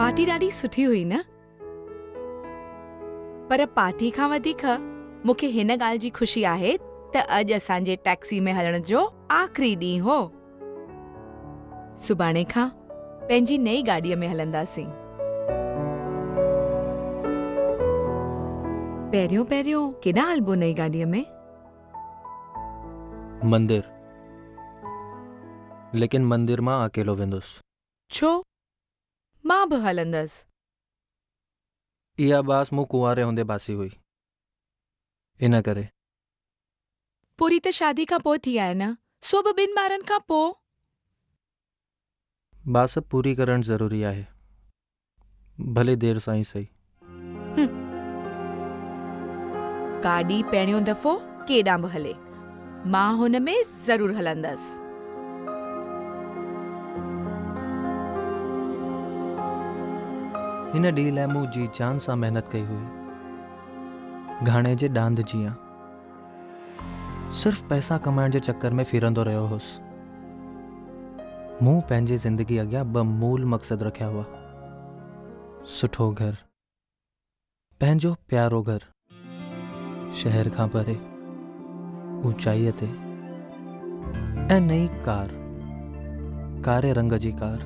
Party ॾाढी सुठी हुई न? पर पार्टी खां वधीक मूंखे हिन ॻाल्हि जी ख़ुशी आहे त अॼु असांजे टैक्सी में हलण जो आख़िरी ॾींहुं हो। सुभाणे खां पंहिंजी नई गाॾीअ में हलंदासीं। पहिरियों केॾांहुं हलबो नई गाॾीअ में? मंदिर, लेकिन मंदिर मां अकेलो वेंदुसि। छो? मां बि हलंदसि। इहा बास मूं कुंवारे हूंदे बासी हुई, इन करे। पूरी त शादी खां पोइ थी आहे न, सो बि 2 ॿारनि खां पोइ। बास पूरी करणु ज़रूरी आहे, भले देर सां ई सही। गाॾी पहिरियों दफ़ो केॾांहुं बि हले, मां हुन में ज़रूरु हलंदसि। हिन ॾींहुं लाइ मूं जी जान सां महिनत कई हुई, घाणे जे डांद जीअं। सिर्फ़ पैसा कमाइण जे चक्कर में फिरंदो रहियो हुउसि। मूं पंहिंजी ज़िंदगी अॻियां 2 मूल मक़सद रखिया हुआ: सुठो घर, पंहिंजो प्यारो घर, शहर खां परे, ऊचाईअ ते, ऐं नई कार, कारे रंग जी कार।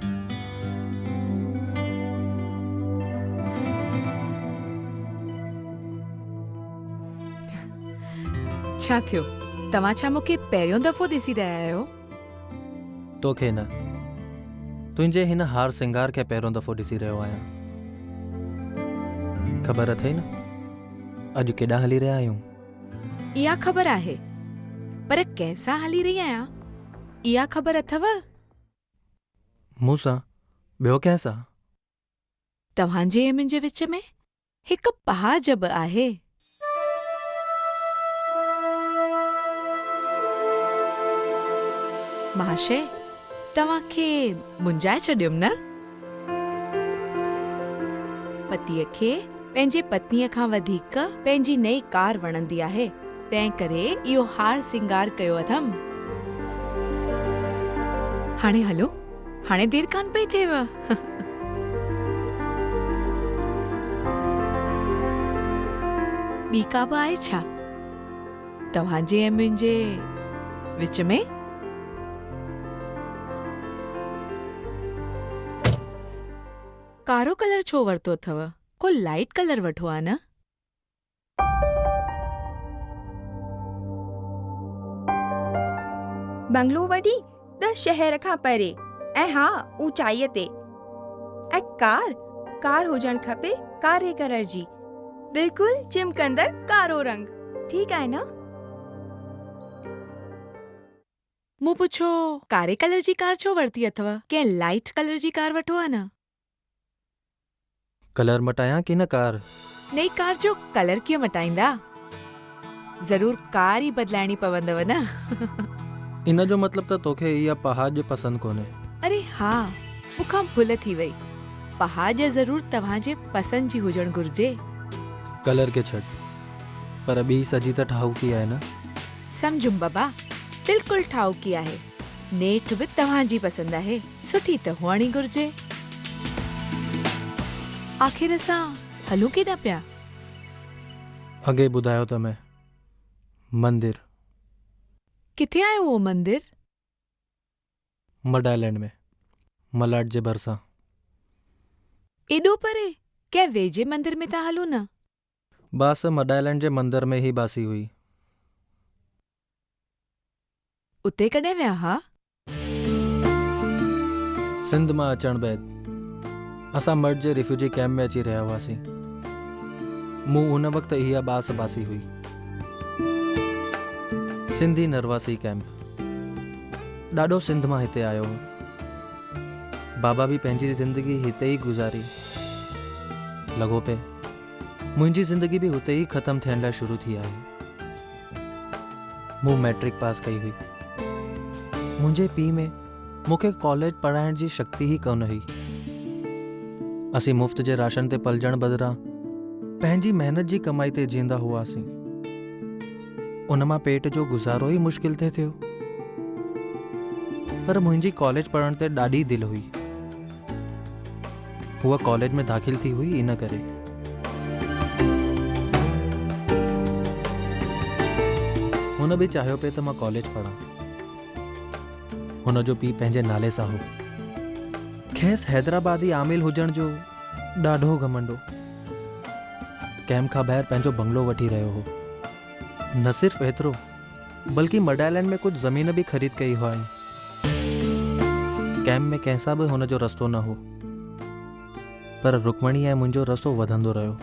छा थियो? तव्हां छा मूंखे पहिरियों दफ़ो ॾिसी रहिया आहियो? तोखे न, तुंहिंजे हिन हार सिंगार खे पहिरियों दफ़ो ॾिसी रहियो आहियां। ख़बर अथई न अॼु केॾांहुं हली रहिया आहियूं? इहा ख़बर आहे, पर कंहिंसां हली रही आहियां इहा ख़बर अथव? मूंसां? ॿियो कंहिंसां? तव्हांजे ऐं मुंहिंजे विच में हिकु पहाज बि आहे। महाशय, तव्हांखे मुंझाए छॾियुमि न? पतीअ खे पंहिंजे पत्नीअ खां वधीक पंहिंजी नई कार वणंदी आहे, तंहिं करे इहो हार सिंगार कयो अथमि। हाणे हलो, हाणे देर कान पई थिएव। ॿी का बि आहे छा तव्हांजे ऐं मुंहिंजे विच में? कारो कलर छो वरितो अथव? को लाइट कलर वठो आहे न? बंगलो वठी त शहर खां परे, ऐं हा ऊचाईअ ते, ऐं कार हुजणु खपे कारे कलर जी, बिल्कुलु चिमकंदड़ कारो रंग। ठीकु आहे न? मूं पुछो कारे कलर जी कार छो वरिती अथव? कंहिं लाइट कलर जी कार वठो आहे न? कलर मटायां की न कार? नई कार जो कलर कीअं मटाईंदा? ज़रूर कार ई बदलाइणी पवंदव न? इन जो मतिलब त तोखे इहा पहाज पसंदि कोन्हे? अरे हा, मूंखां भुल थी वई। पहाज ज़रूर तव्हांजे पसंदि जी हुजणु घुर्जे। कलर खे छॾ, पर ॿी सजी त ठाहूकी आहे न? सम्झुमि बाबा, बिल्कुलु ठाहूकी आहे। नेठ बि तव्हांजी पसंदि आहे, सुठी त हुअणी घुर्जे। आख़िर असां हलूं केॾां पिया? अॻे ॿुधायो त मैं, मंदिर। किथे आहे उहो मंदिर? मड आइलैंड में, मलाड जे भरिसां। एॾो परे? कंहिं वेझे मंदिर में था हलूं न? बास मड आइलैंड जे मंदिर में ई बासी हुई। उते कॾहिं विया हा? सिंध मां अचण बैदि असां मड जे रिफ्यूजी कैम्प में अची रहिया हुआसीं। मूं हुन वक़्तु इहा बासी हुई, सिंधी नरवासी कैम्प। ॾाढो सिंध मां हिते आयो हो। बाबा बि पंहिंजी ज़िंदगी हिते ई गुज़ारी। लॻो पिए मुंहिंजी ज़िंदगी बि हुते ई ख़तमु थियण लाइ शुरू थी आहे। मूं मैट्रिक पास कई हुई। मुंहिंजे पीउ में मूंखे कॉलेज पढ़ाइण जी शक्ति ई कोन हुई। असीं मुफ़्त जे राशन ते पलजण बदिरां पंहिंजी महिनत जी कमाई ते जींदा हुआसीं। उन मां पेट जो गुज़ारो ई मुश्किल थिए थियो। पर मुंहिंजी कॉलेज पढ़ण ते ॾाढी दिलि हुई। हूअ कॉलेज में दाख़िल थी हुई इन करे। हुन बि चाहियो पिए त मां कॉलेज पढ़ां। हुन जो पीउ पंहिंजे नाले सां हो। खेसि हैदराबादी आमिल हुजण जो ॾाढो घमंडो। कैम्प खां ॿाहिरि पंहिंजो बंगलो वठी रहियो हो। न सिर्फ़ु एतिरो बल्कि मड आइलैंड में कुझु ज़मीन बि ख़रीद कई हुआईं। कैम्प में कंहिंसां बि हुन जो रस्तो न हो, पर रुक्मणी ऐं मुंहिंजो रस्तो वधंदो रहियो।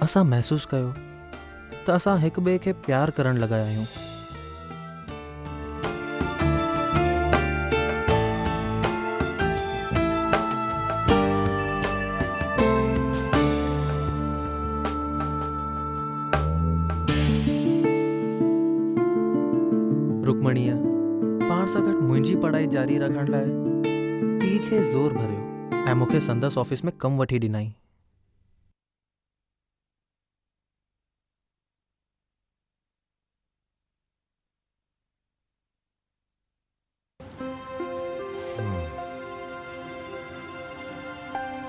असां महसूस कयो त असां हिक ॿिए खे प्यार करण लॻा आहियूं। रुक्मणीअ पाण सां गॾु मुंहिंजी पढ़ाई जारी रखण लाइ पीउ खे ज़ोर भरियो ऐं मूंखे संदसि ऑफिस में कमु वठी ॾिनई।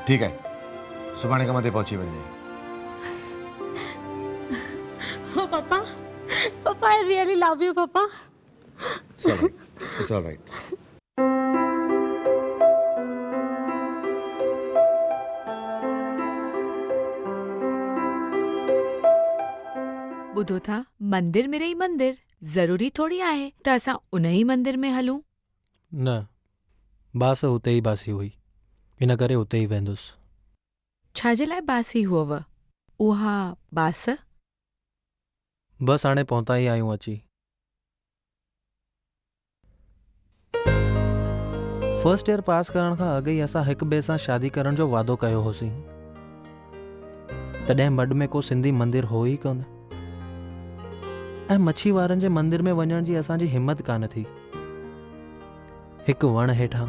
ठीक है, सुभाणे कम ते पहुची वञे। Oh, Papa. Papa, I really love you, Papa. It's all right. It's all right. ॿुधो था, मंदिर में रही मंदिर ज़रूरी थोड़ी आहे त असां उन ई मंदिर में हलूं। न, बास हुते ई बासी हुई, इन करे हुते ई वेंदुसि। छाजे लाइ बासी हुअव? उहा बास? बस हाणे पहुता ई आहियूं अची। फर्स्ट ईयर पास करण खां अॻु ई असां हिक ॿिए सां शादी करण जो वादो कयो होसीं। तॾहिं मड में को सिंधी मंदिर हो ई कोन ऐं मच्छी वारनि जे मंदिर में वञण जी असांजी हिम्मत कान थी। हिकु वण हेठां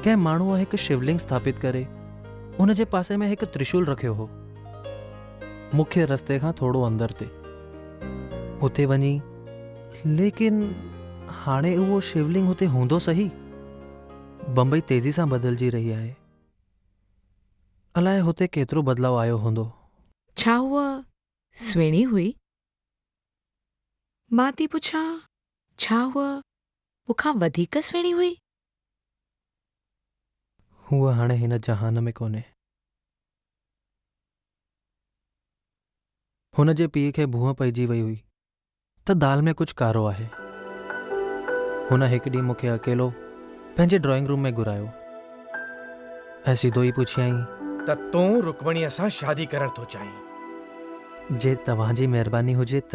कंहिं माण्हूअ हिकु शिवलिंग स्थापित करे उन जे पासे में हिकु त्रिशूल रखियो हो। मुख्य रस्ते खां थोरो अंदर ते हुते वञी, लेकिन हाणे उहो शिवलिंग हुते हूंदो सही? बम्बई तेज़ी सां बदिलजी रही आहे। अलाए हुते केतिरो बदिलाव आयो हूंदो। छा उहा सुहिणी हुई? मां थी पुछां, छा उहा मूंखां वधीक सुहिणी हुई? हूअ हाणे हिन जहान में कोन्हे। हुन जे पीउ खे भूह पइजी वई हुई त दाल में कुझु कारो आहे। हुन हिकु ॾींहुं मूंखे अकेलो पंहिंजे ड्राइंग रूम में घुरायो ऐं सिधो ई पुछियईं त तूं रुक्मणीअ सां शादी करण थो चाहीं? जे तव्हांजी महिरबानी हुजे त।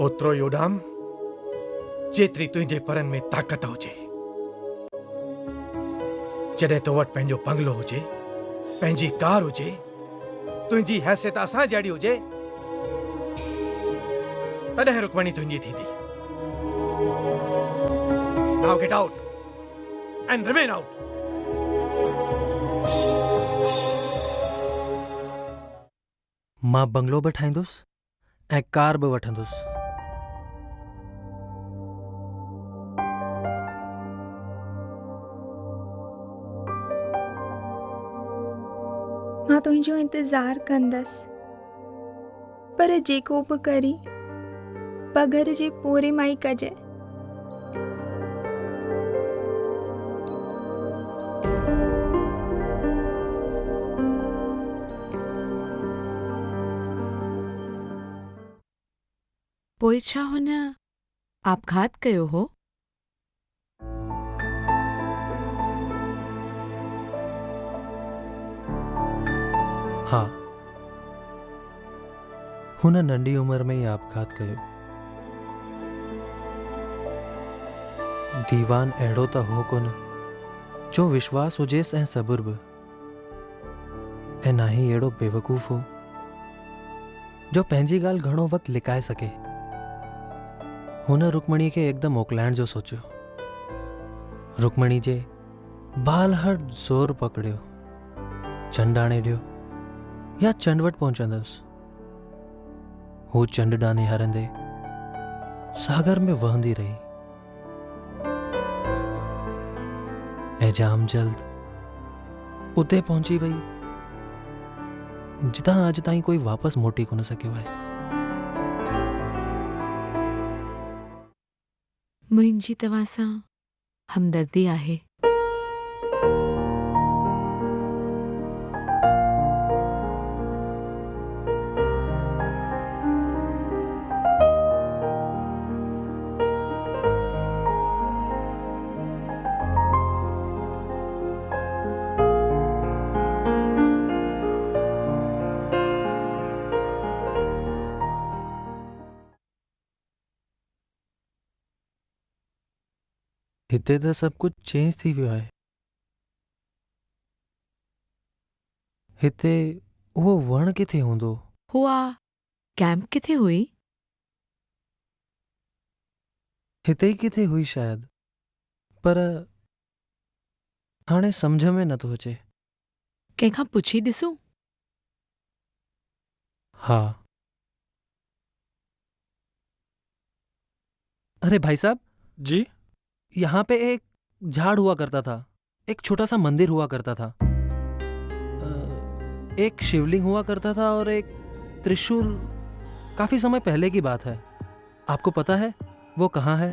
ओतिरो योडाम जेतिरी तुंहिंजे परनि में ताक़त हुजे। जॾहिं तो वटि पंहिंजो बंगलो हुजे, पंहिंजी कार हुजे, तुंहिंजी हैसियत असां जहिड़ी हुजे, तॾहिं रुक्मणी तुंहिंजी थींदी। Now get out and remain out. मां बंगलो बि ठाहींदुसि ऐं कार बि वठंदुसि। मां तुंहिंजो इंतज़ार कंदसि, पर जेको बि करी पघर जे पोरे मां ई कजे। पोइ छा हुन आपघात कयो हो? हा, हुन नंढी उमिरि में ई आपघात कयो। दीवान अहिड़ो त हो कोन जो विश्वास हुजेसि ऐं सबुर बि, ऐं ना ही अहिड़ो बेवकूफ़ हो जो पंहिंजी ॻाल्हि घणो वक़्तु लिकाए सघे। हुन रुक्मणी खे एकदम मोकिलाइण जो सोचियो। रुक्मणी जे बाल हट ज़ोर पकड़ियो, चंडाणे ॾियो या चंड वटि पहुचंदुसि। हू चंड ॾांहुं निहारंदे सागर में वहंदी रही ऐं जाम जल्द उते पहुची वई जितां अॼु ताईं कोई वापसि मोटी कोन सघियो आहे। मुंहिंजी तव्हां सां हमदर्दी आहे। हिते त सभु कुझु चेंज थी वियो आहे। हिते उहो वण किथे हूंदो? हुआ कैंप किथे हुई? हिते ई किथे हुई शायदि, पर हाणे सम्झ में नथो अचे। कंहिंखां पुछी ॾिसूं? हाँ। अरे भाई साहब, जी, यहाँ पे एक झाड़ हुआ करता था, एक छोटा सा मंदिर हुआ करता था, एक शिवलिंग हुआ करता था और एक त्रिशूल। काफी समय पहले की बात है। आपको पता है वो कहाँ है?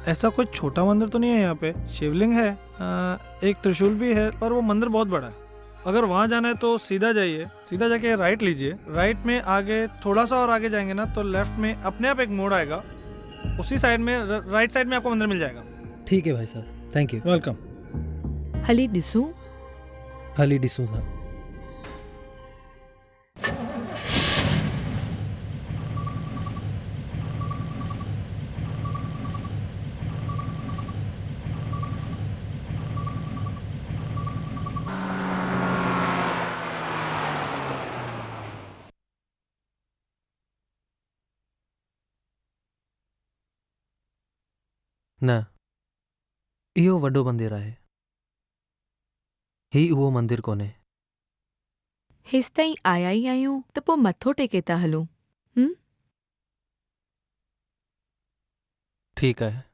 ऐसा कोई छोटा मंदिर तो नहीं है यहाँ पे। शिवलिंग है, एक त्रिशूल भी है, और वो मंदिर बहुत बड़ा है। अगर वहाँ जाना है तो सीधा जाइए, सीधा जाके राइट लीजिए। राइट में आगे थोड़ा सा और आगे जाएंगे ना तो लेफ्ट में अपने आप एक मोड़ आएगा, उसी साइड में राइट साइड में आपको मंदिर मिल जाएगा। ठीक है भाई साहब, थैंक यू। वेलकम। हली ॾिसूं? हली ॾिसूं था। न, इहो वॾो मंदिर आहे। ही उहो मंदिर कोन्हे। हेसि ताईं आया ई आहियूं त पोइ मथो टेके था हलूं। ठीक आहे।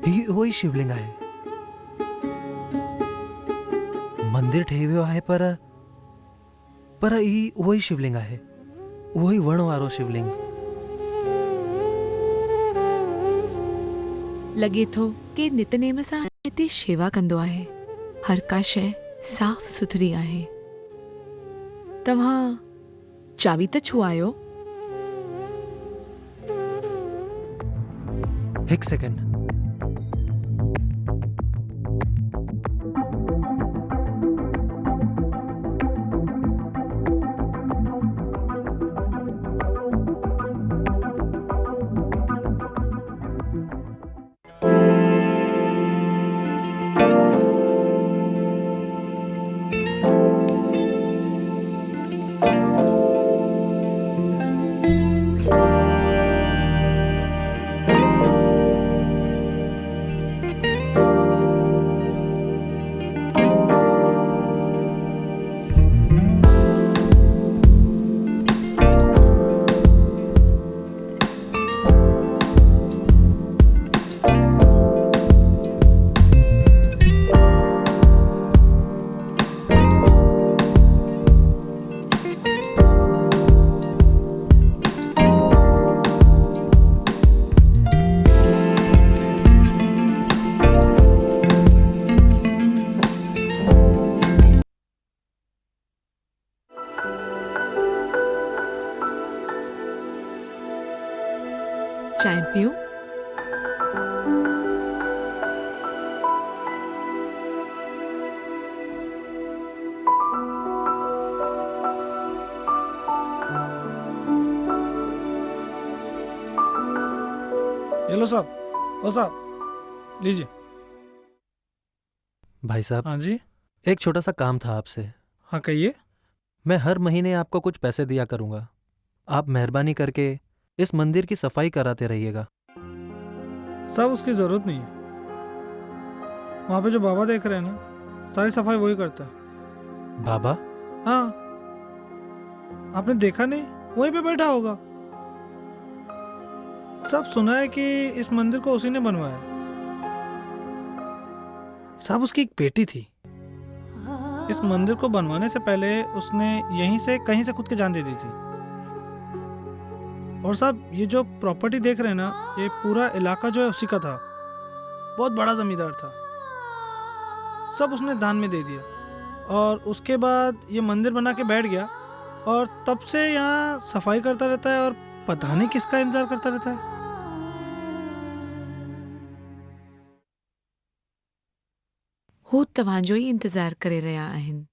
ही उहो ई शिवलिंग आहे। मंदिर ठही वियो आहे पर ही उहो ई शिवलिंग आहे, उहो ई वण वारो शिवलिंग। लॻे थो कि नितनेम सां हिते शेवा कंदो आहे। हर का शइ साफ़ सुथरी आहे। तव्हां चावी त छुआयो? हिकु सेकेंड। चाय पियो? ये लो साहब, ओ साहब लीजिए। भाई साहब, हाँ जी, एक छोटा सा काम था आपसे। हाँ कहिए। मैं हर महीने आपको कुछ पैसे दिया करूंगा। आप मेहरबानी करके इस मंदिर की सफाई कराते रहिएगा। साहब उसकी ज़रूरत नहीं है। वहाँ पे जो बाबा देख रहे हैं ना, सारी सफाई वही करता है। बाबा? हाँ, आपने देखा नहीं, वहीं पे बैठा होगा। सब सुना है कि इस मंदिर को उसी ने बनवाया। साहब उसकी एक बेटी थी। इस मंदिर को बनवाने से पहले उसने यहीं से कहीं से खुद की जान दे दी थी। और साहब ये जो प्रॉपर्टी देख रहे हैं ना, ये पूरा इलाका जो है उसी का था। बहुत बड़ा जमींदार था। सब उसने दान में दे दिया और उसके बाद ये मंदिर बना के बैठ गया और तब से यहाँ सफाई करता रहता है और पता नहीं किसका इंतजार करता रहता है। हू तव्हांजो ई इंतज़ार करे रहिया आहिनि।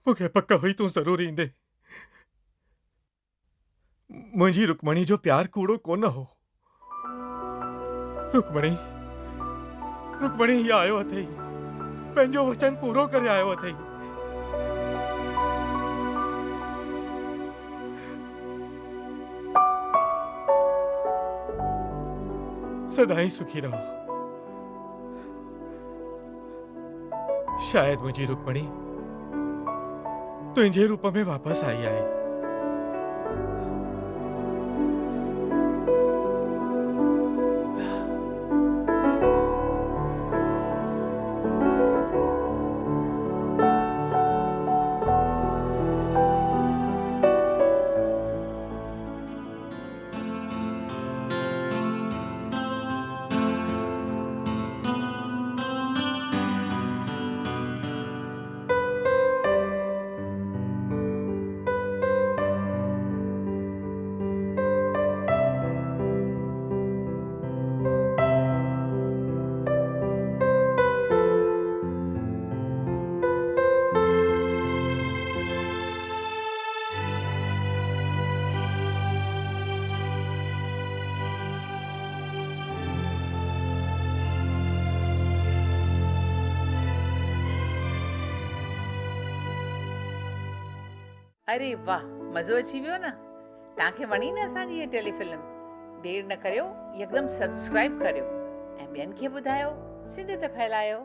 मूंखे पक्का हुई तूं ज़रूर ईंदे। मुंहिंजी रुक्मणी जो प्यार कूड़ो कोन हो। रुक्मणी ही आयो अथई, पंहिंजो वचन पूरो करे आयो अथई। सदाई सुखी रहो। शायद मुझी रुक्मणी तुझे रूप में वापस आई है। अरे वाह, मज़ो अची वियो न। तव्हांखे वणी न असांजी हीअ टेलीफिल्म? देरि न करियो, यकदमि सब्सक्राइब करियो ऐं ॿियनि खे ॿुधायो। सिंधियत फैलायो।